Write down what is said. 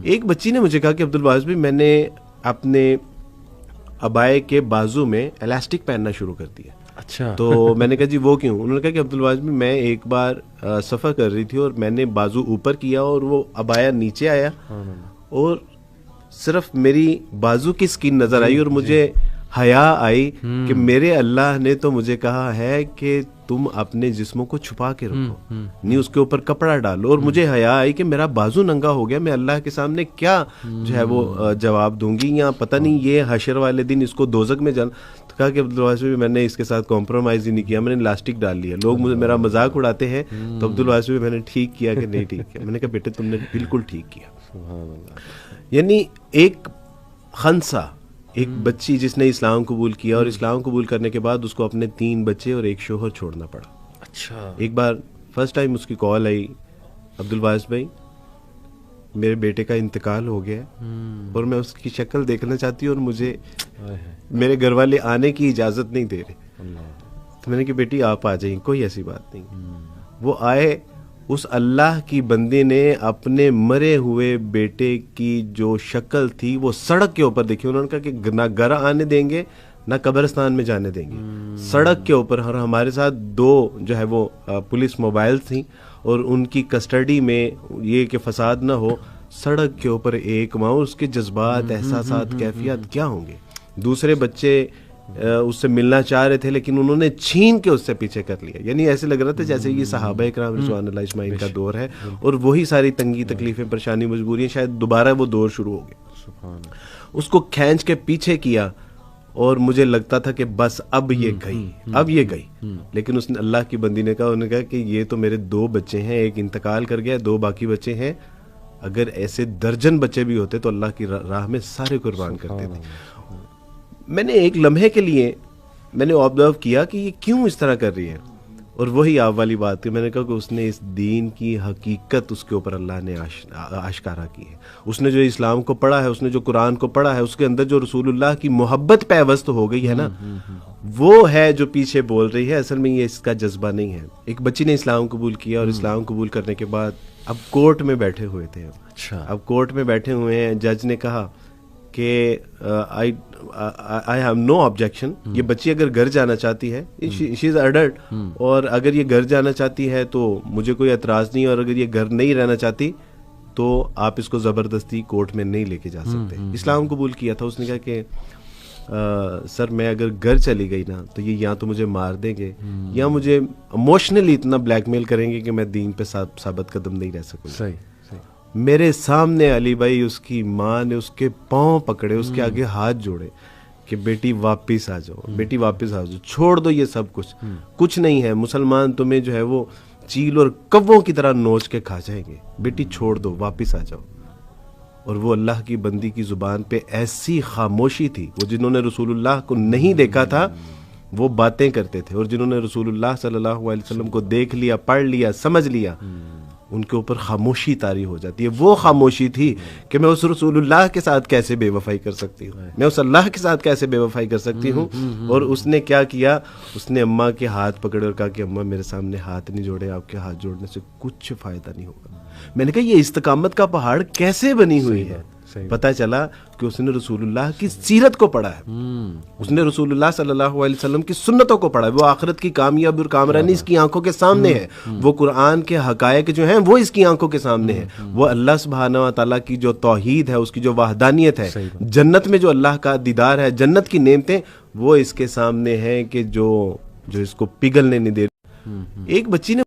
ایک بچی نے مجھے کہا کہ عبدالواحد بھائی میں نے اپنے ابائے کے بازو میں الاسٹک پہننا شروع کر دیا. اچھا. تو میں نے کہا جی وہ کیوں؟ انہوں نے کہا کہ عبدالواحد بھائی میں ایک بار سفر کر رہی تھی اور میں نے بازو اوپر کیا اور وہ ابایا نیچے آیا اور صرف میری بازو کی سکین نظر آئی اور مجھے حیا آئی کہ میرے اللہ نے تو مجھے کہا ہے کہ تم اپنے جسموں کو چھپا کے رکھو, نہیں اس کے اوپر کپڑا ڈالو. اور مجھے حیا آئی کہ میرا بازو ننگا ہو گیا, میں اللہ کے سامنے کیا جو ہے وہ جواب دوں گی, یا پتہ نہیں یہ حشر والے دن اس کو دوزخ میں جانا. تو کہا کہ عبدالواحد میں نے اس کے ساتھ کمپرومائز ہی نہیں کیا, میں نے الاسٹک ڈال لیا. لوگ مجھے میرا مذاق اڑاتے ہیں, تو عبدالواحد میں نے ٹھیک کیا کہ نہیں ٹھیک کیا. میں نے کہا بیٹے تم نے بالکل ٹھیک کیا. یعنی ایک خنسا, ایک بچی جس نے اسلام قبول کیا اور اسلام قبول کرنے کے بعد اس کو اپنے 3 بچے اور ایک شوہر چھوڑنا پڑا. اچھا. ایک بار فرسٹ ٹائم اس کی کال آئی, عبدالواحد بھائی میرے بیٹے کا انتقال ہو گیا اور میں اس کی شکل دیکھنا چاہتی ہوں اور مجھے میرے گھر والے آنے کی اجازت نہیں دے رہے. تو میں نے کہا بیٹی آپ آ جائیں, کوئی ایسی بات نہیں. وہ آئے, اس اللہ کی بندی نے اپنے مرے ہوئے بیٹے کی جو شکل تھی وہ سڑک کے اوپر دیکھی. انہوں نے کہا کہ نہ گھر آنے دیں گے نہ قبرستان میں جانے دیں گے, سڑک کے اوپر. اور ہمارے ساتھ 2 جو ہے وہ پولیس موبائل تھیں اور ان کی کسٹڈی میں یہ کہ فساد نہ ہو, سڑک کے اوپر ایک ماں, اس کے جذبات احساسات کیفیات کیا ہوں گے. دوسرے بچے اس سے ملنا چاہ رہے تھے لیکن انہوں نے چھین کے اس سے پیچھے کر لیا. یعنی ایسے لگ رہا تھا جیسے یہ صحابہ اکرام رضوان اللہ اجمعین کا دور ہے اور وہی ساری تنگی تکلیفیں پریشانی مجبوریاں شاید دوبارہ وہ دور شروع ہو گیا. اس کو کھینچ کے پیچھے کیا اور مجھے لگتا تھا کہ بس اب یہ گئی. لیکن اس نے, اللہ کی بندی نے کہا, انہوں نے کہا کہ یہ تو میرے 2 بچے ہیں, ایک انتقال کر گیا, 2 باقی بچے ہیں. اگر ایسے درجن بچے بھی ہوتے تو اللہ کی راہ میں سارے قربان کرتے تھے. میں نے ایک لمحے کے لیے میں نے آبزرو کیا کہ یہ کیوں اس طرح کر رہی ہے, اور وہی آپ والی بات تھی. میں نے کہا کہ اس نے اس دین کی حقیقت اس کے اوپر اللہ نے آشکارا کی ہے. اس نے جو اسلام کو پڑھا ہے, اس نے جو قرآن کو پڑھا ہے, اس کے اندر جو رسول اللہ کی محبت پیوست ہو گئی ہے نا, وہ ہے جو پیچھے بول رہی ہے. اصل میں یہ اس کا جذبہ نہیں ہے. ایک بچی نے اسلام قبول کیا اور اسلام قبول کرنے کے بعد اب کورٹ میں بیٹھے ہوئے تھے. اچھا. اب کورٹ میں بیٹھے ہوئے ہیں, جج نے کہا کہ آئی ہیو نو آبجیکشن. یہ بچی اگر گھر جانا چاہتی ہے, شی از ایڈلٹ, اور اگر یہ گھر جانا چاہتی ہے تو مجھے کوئی اعتراض نہیں, اور اگر یہ گھر نہیں رہنا چاہتی تو آپ اس کو زبردستی کورٹ میں نہیں لے کے جا سکتے. اسلام قبول کیا تھا. اس نے کہا کہ سر میں اگر گھر چلی گئی نا تو یہ یا تو مجھے مار دیں گے یا مجھے ایموشنلی اتنا بلیک میل کریں گے کہ میں دین پہ ثابت قدم نہیں رہ سکوں. صحیح. میرے سامنے علی بھائی اس کی ماں نے اس کے پاؤں پکڑے, اس کے آگے ہاتھ جوڑے کہ بیٹی واپس آ جاؤ, بیٹی واپس آ جاؤ, چھوڑ دو یہ سب کچھ نہیں ہے. مسلمان تمہیں جو ہے وہ چیل اور کووں کی طرح نوچ کے کھا جائیں گے, بیٹی چھوڑ دو, واپس آ جاؤ. اور وہ اللہ کی بندی کی زبان پہ ایسی خاموشی تھی. وہ جنہوں نے رسول اللہ کو نہیں دیکھا تھا وہ باتیں کرتے تھے, اور جنہوں نے رسول اللہ صلی اللہ علیہ وسلم کو دیکھ لیا, پڑھ لیا, سمجھ لیا, ان کے اوپر خاموشی طاری ہو جاتی ہے. وہ خاموشی تھی کہ میں اس رسول اللہ کے ساتھ کیسے بے وفائی کر سکتی ہوں, میں اس اللہ کے ساتھ کیسے بے وفائی کر سکتی ہوں. اور اس نے کیا کیا, اس نے اماں کے ہاتھ پکڑے اور کہا کہ اماں میرے سامنے ہاتھ نہیں جوڑے, آپ کے ہاتھ جوڑنے سے کچھ فائدہ نہیں ہوگا. میں نے کہا یہ استقامت کا پہاڑ کیسے بنی ہوئی ہے. پتہ چلا کہ اس نے رسول اللہ کی سیرت کو پڑھا ہے, اس نے رسول اللہ صلی اللہ علیہ وسلم کی سنتوں کو پڑھا ہے. وہ آخرت کی کامیابی اور کامرانی اس کی آنکھوں کے سامنے ہے, وہ قرآن کے حقائق جو ہیں وہ اس کی آنکھوں کے سامنے ہے, وہ اللہ سبحانہ و تعالیٰ کی جو توحید ہے, اس کی جو وحدانیت ہے, جنت میں جو اللہ کا دیدار ہے, جنت کی نعمتیں وہ اس کے سامنے ہیں کہ جو اس کو پگھلنے نہیں دے. ایک بچی نے